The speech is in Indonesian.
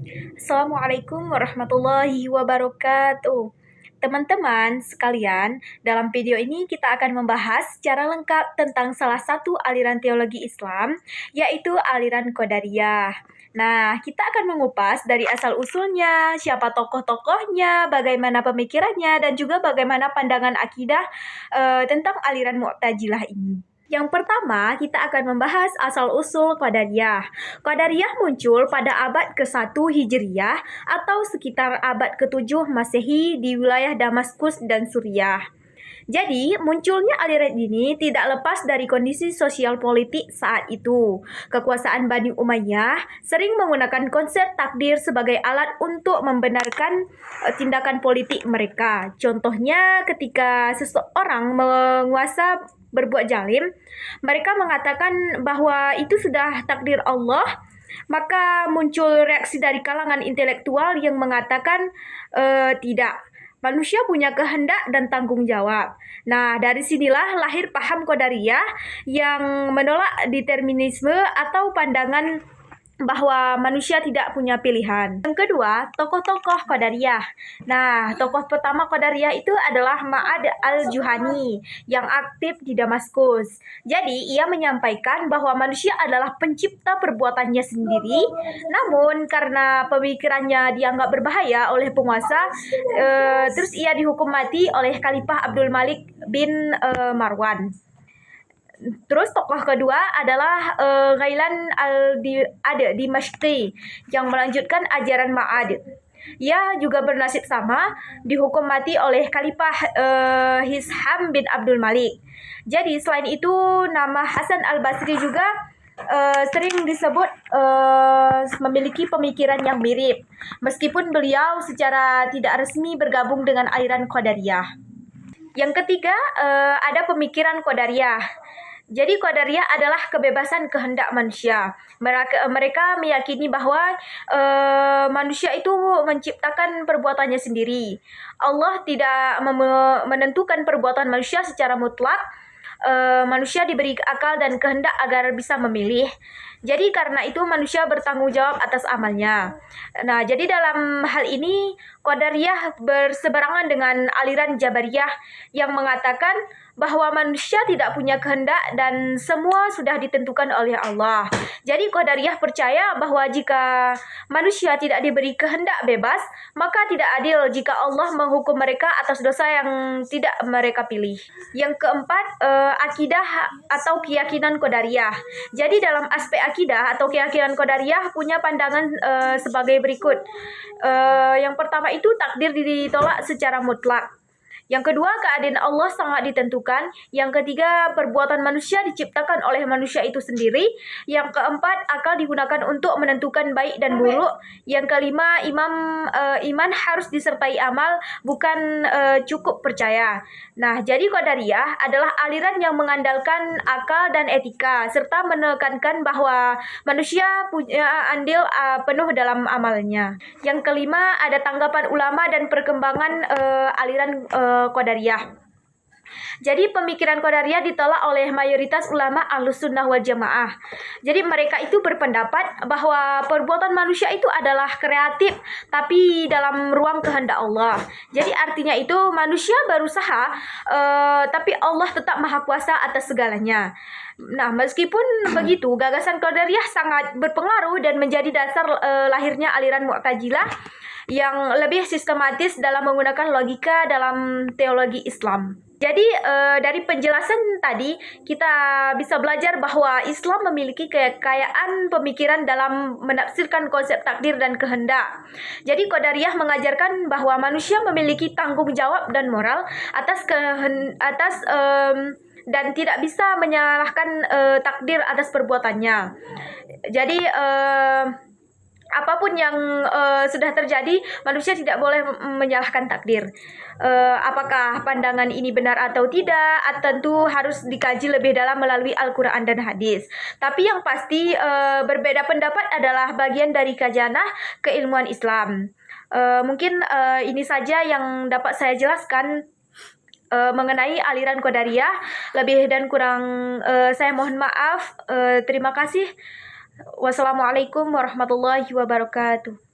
Assalamualaikum warahmatullahi wabarakatuh. Teman-teman sekalian, dalam video ini kita akan membahas secara lengkap tentang salah satu aliran teologi Islam, yaitu aliran Qadariyah. Nah, kita akan mengupas dari asal-usulnya, siapa tokoh-tokohnya, bagaimana pemikirannya, dan juga bagaimana pandangan akidah tentang aliran Mu'tazilah ini. Yang pertama, kita akan membahas asal-usul Qadariyah. Qadariyah muncul pada abad ke-1 Hijriyah atau sekitar abad ke-7 Masehi di wilayah Damaskus dan Suriah. Jadi, munculnya aliran ini tidak lepas dari kondisi sosial politik saat itu. Kekuasaan Bani Umayyah sering menggunakan konsep takdir sebagai alat untuk membenarkan tindakan politik mereka. Contohnya, ketika seseorang menguasa berbuat zalim, mereka mengatakan bahwa itu sudah takdir Allah. Maka muncul reaksi dari kalangan intelektual yang mengatakan tidak. Manusia punya kehendak dan tanggung jawab. Nah, dari sinilah lahir paham Qadariyah yang menolak determinisme atau pandangan bahwa manusia tidak punya pilihan. Yang kedua, tokoh-tokoh Qadariyah. Nah, tokoh pertama Qadariyah itu adalah Ma'ad al-Juhani yang aktif di Damaskus. Jadi, ia menyampaikan bahwa manusia adalah pencipta perbuatannya sendiri, namun karena pemikirannya dianggap berbahaya oleh penguasa, terus ia dihukum mati oleh Khalifah Abdul Malik bin Marwan. Terus tokoh kedua adalah Ghailan al-Dimashqi yang melanjutkan ajaran Ma'ad. Ia juga bernasib sama, dihukum mati oleh Khalifah Hisham bin Abdul Malik. Jadi selain itu nama Hasan al-Basri juga sering disebut memiliki pemikiran yang mirip, meskipun beliau secara tidak resmi bergabung dengan aliran Qadariyah. Yang ketiga, ada pemikiran Qadariyah. Jadi Qadariyah adalah kebebasan kehendak manusia. Mereka meyakini bahwa manusia itu menciptakan perbuatannya sendiri. Allah tidak menentukan perbuatan manusia secara mutlak. Manusia diberi akal dan kehendak agar bisa memilih. Jadi karena itu manusia bertanggung jawab atas amalnya. Nah, jadi dalam hal ini Qadariyah berseberangan dengan aliran Jabariyah yang mengatakan bahwa manusia tidak punya kehendak dan semua sudah ditentukan oleh Allah. Jadi Qadariyah percaya bahwa jika manusia tidak diberi kehendak bebas, maka tidak adil jika Allah menghukum mereka atas dosa yang tidak mereka pilih. Yang keempat, akidah atau keyakinan Qadariyah. Jadi dalam aspek akidah atau keyakinan Qadariyah punya pandangan sebagai berikut. Yang pertama itu takdir ditolak secara mutlak. Yang kedua, keadaan Allah sangat ditentukan. Yang ketiga, perbuatan manusia diciptakan oleh manusia itu sendiri. Yang keempat, akal digunakan untuk menentukan baik dan buruk. Yang kelima, iman harus disertai amal, bukan cukup percaya. Nah, jadi Qadariyah adalah aliran yang mengandalkan akal dan etika, serta menekankan bahwa manusia punya andil penuh dalam amalnya. Yang kelima, ada tanggapan ulama dan perkembangan aliran Qadariyah. Jadi pemikiran Qadariyah ditolak oleh mayoritas ulama Ahlussunnah wal Jamaah. Jadi mereka itu berpendapat bahwa perbuatan manusia itu adalah kreatif tapi dalam ruang kehendak Allah. Jadi artinya itu manusia berusaha tapi Allah tetap maha kuasa atas segalanya. Nah, meskipun begitu, gagasan Qadariyah sangat berpengaruh dan menjadi dasar lahirnya aliran Mu'tazilah yang lebih sistematis dalam menggunakan logika dalam teologi Islam. Jadi dari penjelasan tadi kita bisa belajar bahwa Islam memiliki kekayaan pemikiran dalam menafsirkan konsep takdir dan kehendak. Jadi Qadariyah mengajarkan bahwa manusia memiliki tanggung jawab dan moral atas dan tidak bisa menyalahkan takdir atas perbuatannya. Jadi apapun yang sudah terjadi, manusia tidak boleh menyalahkan takdir. Apakah pandangan ini benar atau tidak, tentu harus dikaji lebih dalam melalui Al-Quran dan hadis. Tapi yang pasti berbeda pendapat adalah bagian dari kajian keilmuan Islam. Mungkin ini saja yang dapat saya jelaskan mengenai aliran Qadariyah. Lebih dan kurang saya mohon maaf. Terima kasih. Wassalamualaikum warahmatullahi wabarakatuh.